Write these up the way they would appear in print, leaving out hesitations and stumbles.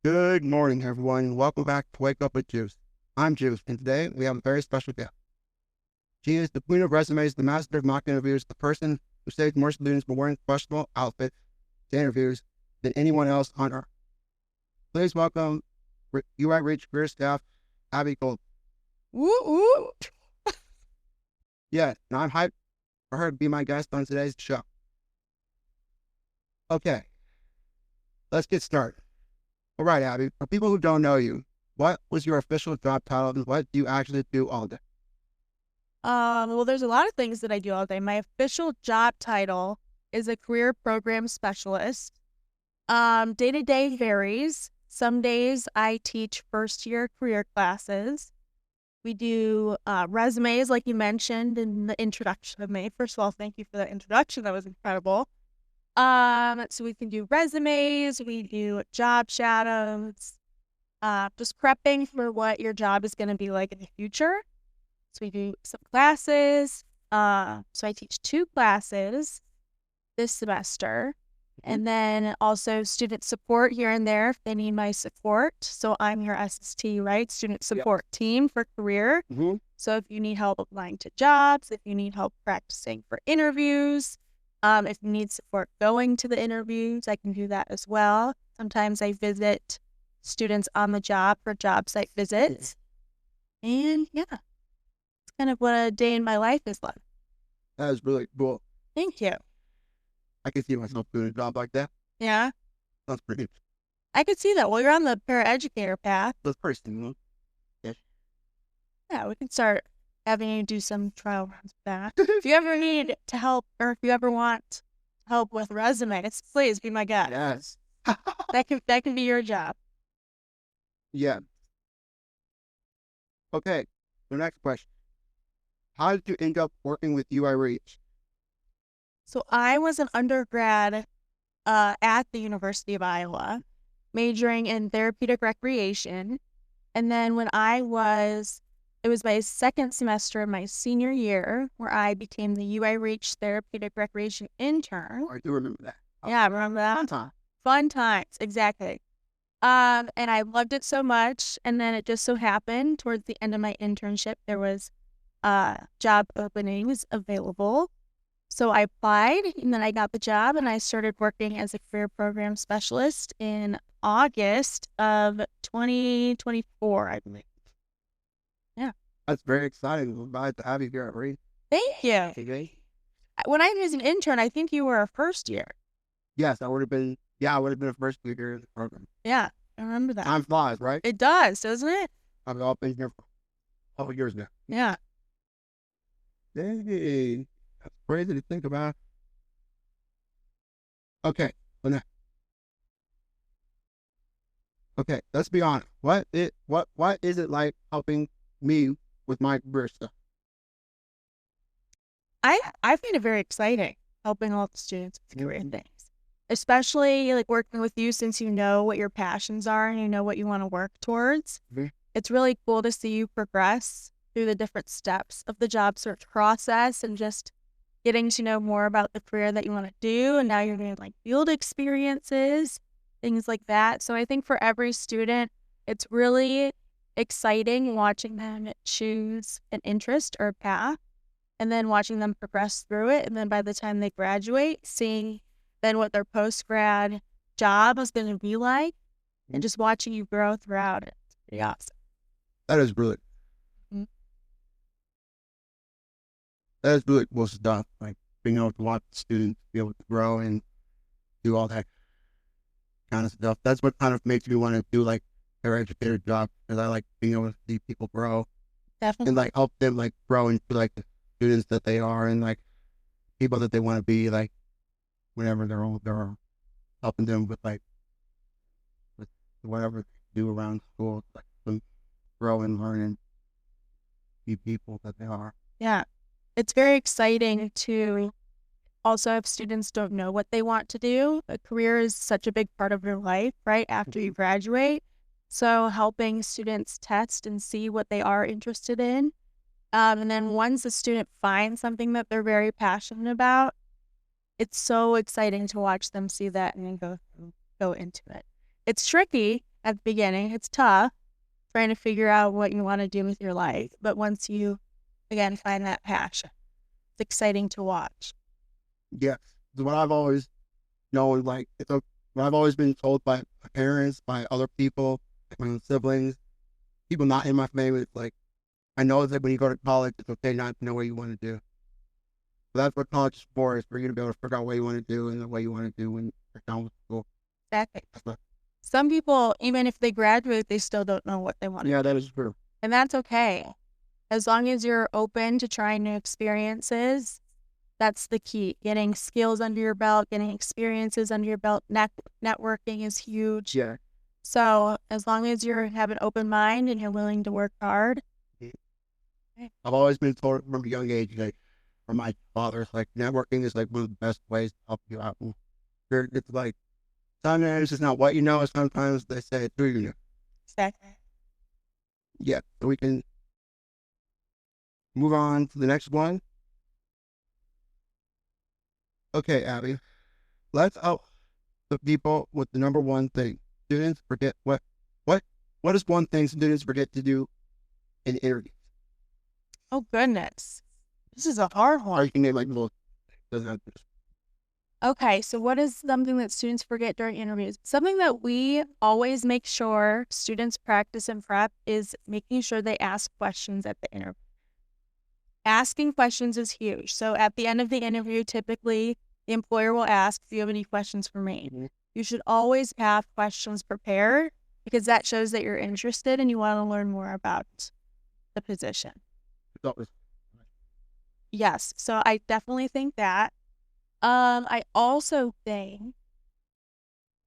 Good morning, everyone. Welcome back to Wake Up with Juice. I'm Juice, and today we have a very special guest. She is the queen of resumes, the master of mock interviews, the person who saves more students by wearing questionable outfits to interviews than anyone else on earth. Please welcome UI Reach career staff, Abby Goldberg. Woo woo. Yeah, and I'm hyped for her to be my guest on today's show. Okay, let's get started. All right, Abby, for people who don't know you, what was your official job title and what do you actually do all day? Well, there's a lot of things that I do all day. My official job title is a career program specialist. Day to day varies. Some days I teach first year career classes. We do resumes, like you mentioned in the introduction of me. First of all, thank you for that introduction. That was incredible. So we can do resumes, we do job shadows, just prepping for what your job is going to be like in the future. So we do some classes. So I teach 2 classes this semester, and then also student support here and there if they need my support. So I'm your SST, right? Student support team for career. So if you need help applying to jobs, if you need help practicing for interviews, if you need support going to the interviews, I can do that as well. Sometimes I visit students on the job for job site visits. And yeah, it's kind of what a day in my life is like. That is really cool. Thank you. I can see myself doing a job like that. Yeah, That's pretty. I could see that. Well, you're on the paraeducator path. That's pretty similar. Yeah, we can start having you do some trial runs with that. If you ever need to help, or if you ever want help with resumes, please be my guest. Yes. That can be your job. Yeah. Okay. The next question. How did you end up working with UI Reach? So I was an undergrad at the University of Iowa, majoring in therapeutic recreation. And then it was my second semester of my senior year where I became the UI Reach therapeutic recreation intern. I do remember that. Yeah, I remember that. Fun time. Fun times, exactly. And I loved it so much. And then it just so happened towards the end of my internship, there was job openings available. So I applied, and then I got the job, and I started working as a career program specialist in August of 2024, I believe. Yeah. That's very exciting. We're glad to have you here at Reach. Thank you. Okay. When I was an intern, I think you were a first year. Yes, I would have been a first year in the program. Yeah, I remember that. Time flies, right? It does, doesn't it? I've all been here for a couple years now. Yeah. Hey, that's crazy to think about. Okay, okay, let's be honest. What is it like helping me with my career stuff? I find it very exciting helping all the students with career things, especially like working with you since you know what your passions are and you know what you want to work towards. It's really cool to see you progress through the different steps of the job search process and just getting to know more about the career that you want to do. And now you're doing like field experiences, things like that. So I think for every student, it's really exciting watching them choose an interest or a path and then watching them progress through it. And then by the time they graduate, seeing then what their post-grad job is going to be like and just watching you grow throughout it. It's pretty awesome. That is really cool stuff. Like being able to watch students be able to grow and do all that kind of stuff. That's what kind of makes me want to do like their educator job, because I like being able to see people grow. Definitely. And like help them like grow into like the students that they are and like people that they want to be, like whenever they're older, helping them with like with whatever they do around school, like them grow and learn and be people that they are. Yeah. It's very exciting to also have students don't know what they want to do. A career is such a big part of your life, right, after you graduate. So helping students test and see what they are interested in. And then once a student finds something that they're very passionate about, it's so exciting to watch them see that and then go into it. It's tricky at the beginning. It's tough trying to figure out what you want to do with your life. But once you, again, find that passion, it's exciting to watch. Yeah. So what I've always known, like, what I've always been told by my parents, by other people, like my own siblings, people not in my family, it's like, I know that when you go to college, it's okay not to know what you want to do. So that's what college is for you to be able to figure out what you want to do and the way you want to do when you're done with school. Exactly. Some people, even if they graduate, they still don't know what they want to do. Yeah, that is true. And that's okay. As long as you're open to trying new experiences, that's the key. Getting skills under your belt, getting experiences under your belt. Networking is huge. Yeah. So as long as you have an open mind and you're willing to work hard. I've always been told from a young age, like, from my father, it's like networking is like one of the best ways to help you out. It's like, sometimes it's not what you know, sometimes they say it's who you know. Exactly. Yeah, so we can move on to the next one. Okay, Abby, let's help the people with the number one thing. Students forget what is one thing students forget to do in interviews? Oh, goodness. This is a hard Or one. you can name like little, doesn't have to. Okay, so what is something that students forget during interviews? Something that we always make sure students practice and prep is making sure they ask questions at the interview. Asking questions is huge. So at the end of the interview, typically the employer will ask, do you have any questions for me? Mm-hmm. You should always have questions prepared because that shows that you're interested and you want to learn more about the position. Yes, so I definitely think that. I also think,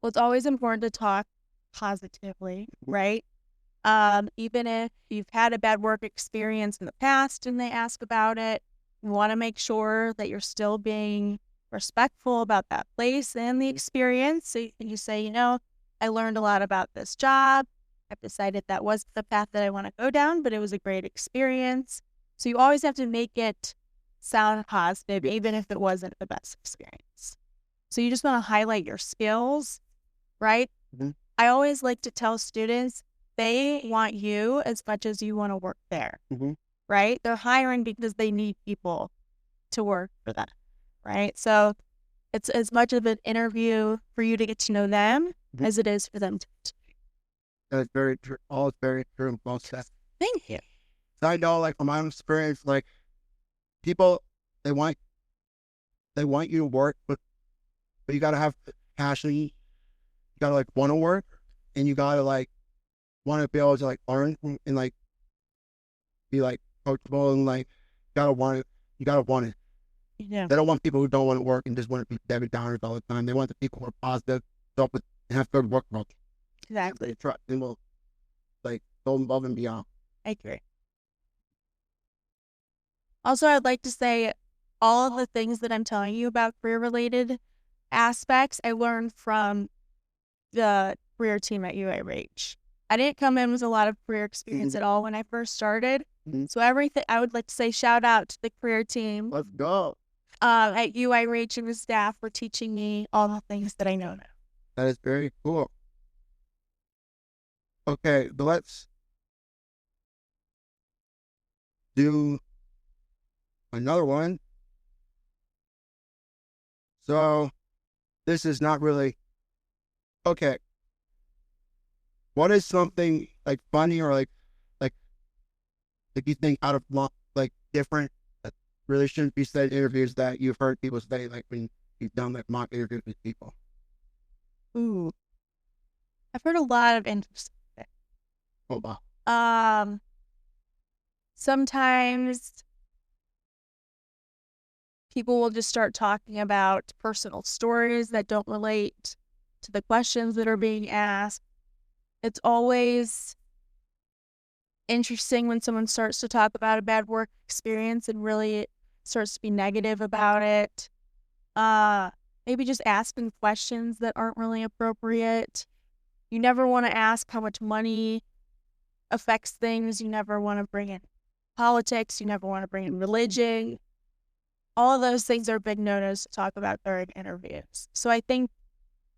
well, it's always important to talk positively, right? Even if you've had a bad work experience in the past and they ask about it, you want to make sure that you're still being respectful about that place and the experience. So you can just say, you know, I learned a lot about this job. I've decided that wasn't the path that I want to go down, but it was a great experience. So you always have to make it sound positive, even if it wasn't the best experience. So you just want to highlight your skills, right? Mm-hmm. I always like to tell students they want you as much as you want to work there, Mm-hmm. right? They're hiring because they need people to work for them, right? So it's as much of an interview for you to get to know them as it is for them to. That's very true. All is very true and well said. Thank you. So I know, like, from my own experience, like, people, they want you to work, but you gotta have passion. You gotta like want to work, and you gotta like want to be able to like learn and like be like coachable and like you gotta want it. You gotta want it. Yeah. They don't want people who don't want to work and just want to be Debbie Downers all the time. They want the people who are positive, and have good work culture. Exactly. They try and will like go above and beyond. I agree. Also, I'd like to say all of the things that I'm telling you about career-related aspects, I learned from the career team at UIRH. I didn't come in with a lot of career experience at all when I first started. Mm-hmm. So everything, I would like to say shout out to the career team Let's go. at UIRH and the staff for teaching me all the things that I know now. That is very cool. Okay, but let's do another one. So this is not really okay. What is something like funny or like you think out of like different that really shouldn't be said in interviews that you've heard people say like when you've done like mock interviews with people? Ooh, I've heard a lot of interesting things. Oh wow. Sometimes people will just start talking about personal stories that don't relate to the questions that are being asked. It's always interesting when someone starts to talk about a bad work experience and really starts to be negative about it. Maybe just asking questions that aren't really appropriate. You never want to ask how much money affects things. You never want to bring in politics. You never want to bring in religion. All of those things are big no-nos to talk about during interviews. So I think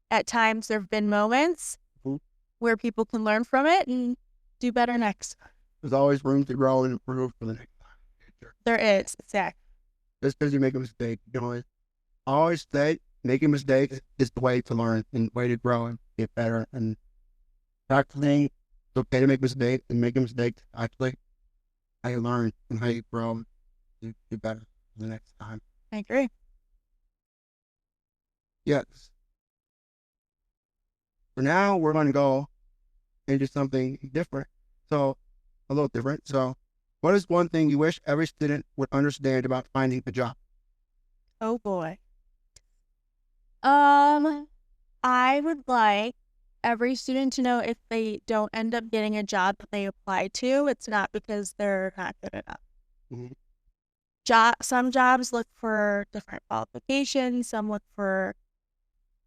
at times there have been moments where people can learn from it and do better next. There's always room to grow and improve for the next time. There is, exactly. Just because you make a mistake, always say making mistakes is the way to learn and the way to grow and get better. And practicing, it's okay to make mistakes and making mistakes. Actually, how you learn and how you grow and do better the next time. I agree. Yes. For now, we're going to go into something different. So, a little different. So, what is one thing you wish every student would understand about finding a job? Oh boy. I would like every student to know if they don't end up getting a job that they apply to, it's not because they're not good enough. Mm-hmm. Some jobs look for different qualifications, some look for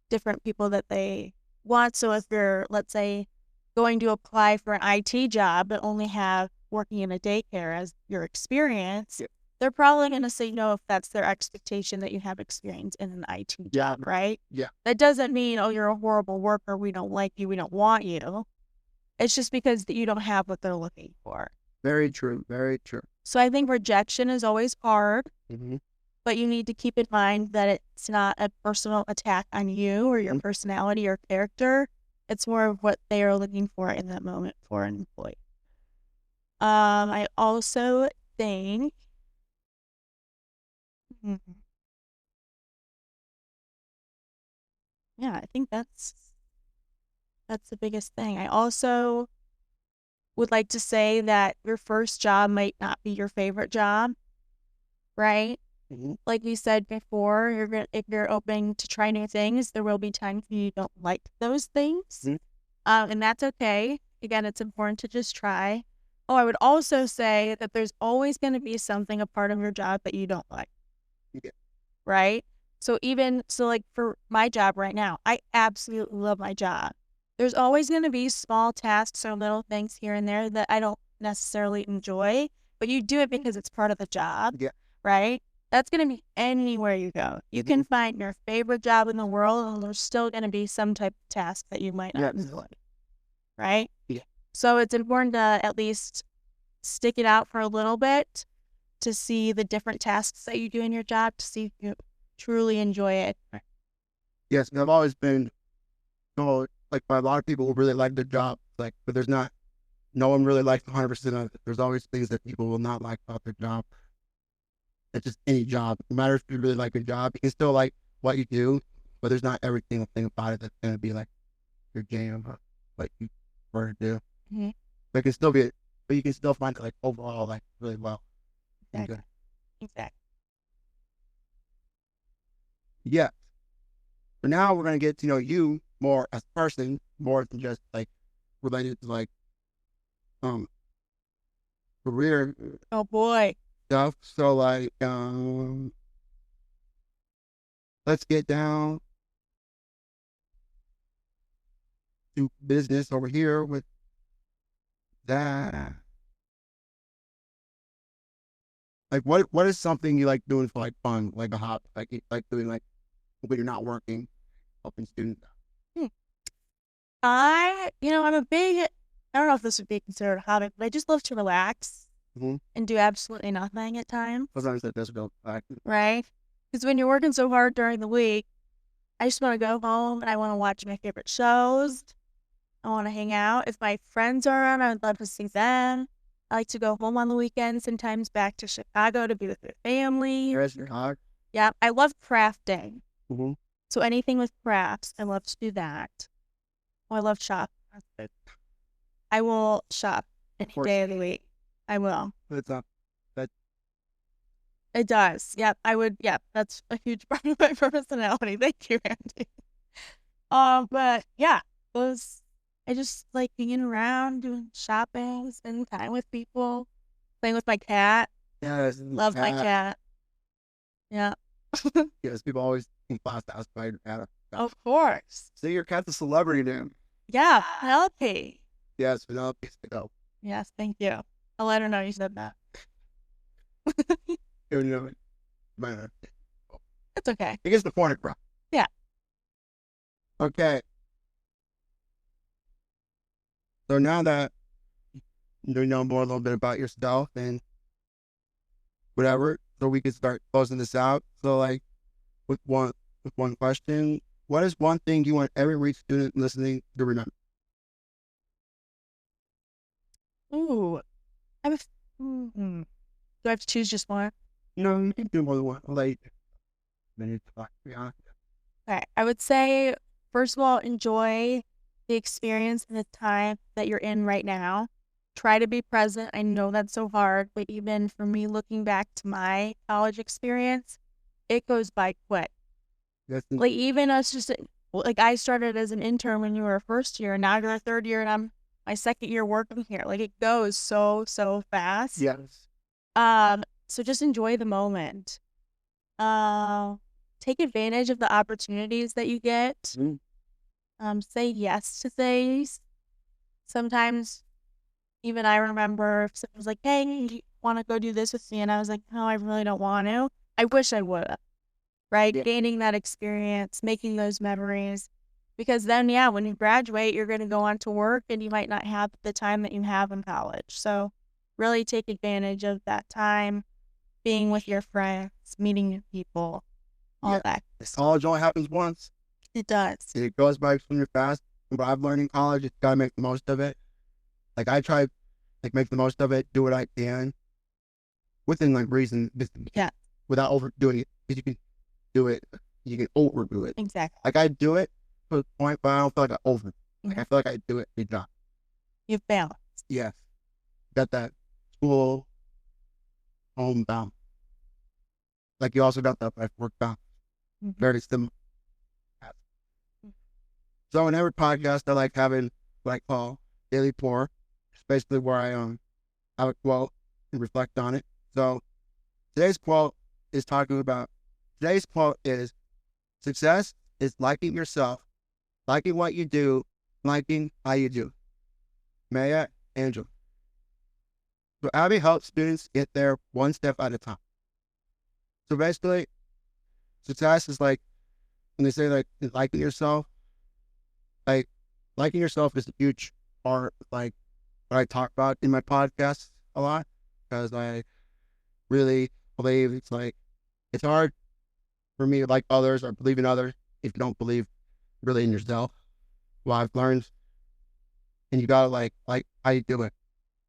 different people that they want. So if you're, let's say, going to apply for an IT job but only have working in a daycare as your experience, they're probably going to say no if that's their expectation that you have experience in an IT job, right? Yeah. That doesn't mean, oh, you're a horrible worker, we don't like you, we don't want you. It's just because you don't have what they're looking for. Very true. Very true. So I think rejection is always hard, Mm-hmm. but you need to keep in mind that it's not a personal attack on you or your personality or character. It's more of what they are looking for in that moment for an employee. I also think yeah, I think that's the biggest thing. I also would like to say that your first job might not be your favorite job, right? Mm-hmm. Like we said before, if you're open to try new things, there will be times you don't like those things. Mm-hmm. And that's okay. Again, it's important to just try. Oh, I would also say that there's always going to be something, a part of your job that you don't like. Yeah. Right? So like for my job right now, I absolutely love my job. There's always going to be small tasks or little things here and there that I don't necessarily enjoy, but you do it because it's part of the job. Yeah. Right? That's going to be anywhere you go. You can find your favorite job in the world, and there's still going to be some type of task that you might not enjoy. Right? Yeah. So it's important to at least stick it out for a little bit to see the different tasks that you do in your job to see if you truly enjoy it. Yes, and I've always been like by a lot of people who really like their job, but there's not, no one really likes 100% of it. There's always things that people will not like about their job. It's just any job. No matter if you really like your job, you can still like what you do, but there's not every single thing about it that's going to be like your jam, what you prefer to do. Mm-hmm. But it can still be, but you can still find it like overall like really well. Exactly. Good. Exactly. Yeah. For now, we're going to get to know you more as a person, more than just like related to like career Oh boy. stuff. So like let's get down to business over here with that. Like what is something you like doing for like fun, like a hobby, like doing like when you're not working, helping students? I'm a big, I don't know if this would be considered a hobby, but I just love to relax and do absolutely nothing at times. Sometimes that does go back. Right? Because when you're working so hard during the week, I just want to go home and I want to watch my favorite shows. I want to hang out. If my friends are around, I'd love to see them. I like to go home on the weekend, sometimes back to Chicago to be with my family. Yeah, I love crafting. Mm-hmm. So anything with crafts, I love to do that. Oh, I love shop. I will shop any day of the week. I will. It's not that. It does. Yep, I would. Yep, that's a huge part of my personality. Thank you, Andy. But yeah, I just like being around, doing shopping, spending time with people, playing with my cat. Yes, Love my cat. Yeah. Yes, people always in class ask about your cat. Of course. So your cat's a celebrity then. Yeah, Penelope. Yes, Penelope. Go. Yes, thank you. I'll let her know you said that. You know, man, It's okay. it gets the point across. Yeah. Okay. So now that you know more a little bit about yourself and whatever, so we can start closing this out. So like with one question, what is one thing you want every REACH student listening to remember? Ooh, I have. Do I have to choose just one? No, you can do more than one. Like minutes, to be honest. Okay, I would say first of all, enjoy the experience and the time that you're in right now. Try to be present. I know that's so hard, but even for me, looking back to my college experience, it goes by quick. That's Like even us just like I started as an intern when you were a first year, and now you're a third year, and I'm my second year working here. Like it goes so fast. yes. So just enjoy the moment. Take advantage of the opportunities that you get. Mm. Say yes to things. Sometimes even I remember if someone's like, "Hey, you want to go do this with me?" And I was like, "No, I really don't want to." I wish I would have. Right? Yeah. Gaining that experience, making those memories. Because then, yeah, when you graduate, you're going to go on to work and you might not have the time that you have in college. So really take advantage of that time, being with your friends, meeting new people, all that. College only happens once. It does. It goes by extremely fast. What I've learned in college, you gotta make the most of it. Like I try, like make the most of it, do what I can, within like reason, Yeah. without overdoing it. Because you can do it, you can overdo it. Exactly. Like I do it to the point, but I don't feel like I over. Like I feel like I do it good job. You've balanced. Yes, got that school, home balance. Like you also got that like work balance. Very similar. So in every podcast, I like having what I call daily pour. It's basically where I have a quote and reflect on it. So today's quote is success is liking yourself, liking what you do, liking how you do. Maya Angelou. So Abby helps students get there one step at a time. So basically, success is like when they say like liking yourself, like liking yourself is a huge part like what I talk about in my podcast a lot because I really believe it's hard for me to like others or believe in others if you don't believe really in yourself. Well, I've learned, and you gotta like how you do it.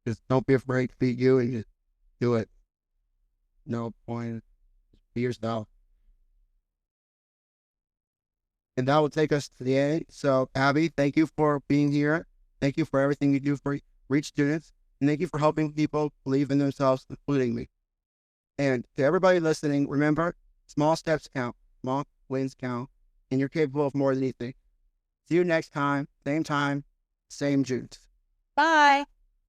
Just don't be afraid to be you and just do it. No point. Just be yourself. And that will take us to the end. So, Abby, thank you for being here. Thank you for everything you do for REACH students. And thank you for helping people believe in themselves, including me. And to everybody listening, remember, small steps count, small wins count, and you're capable of more than you think. See you next time, same juice. Bye.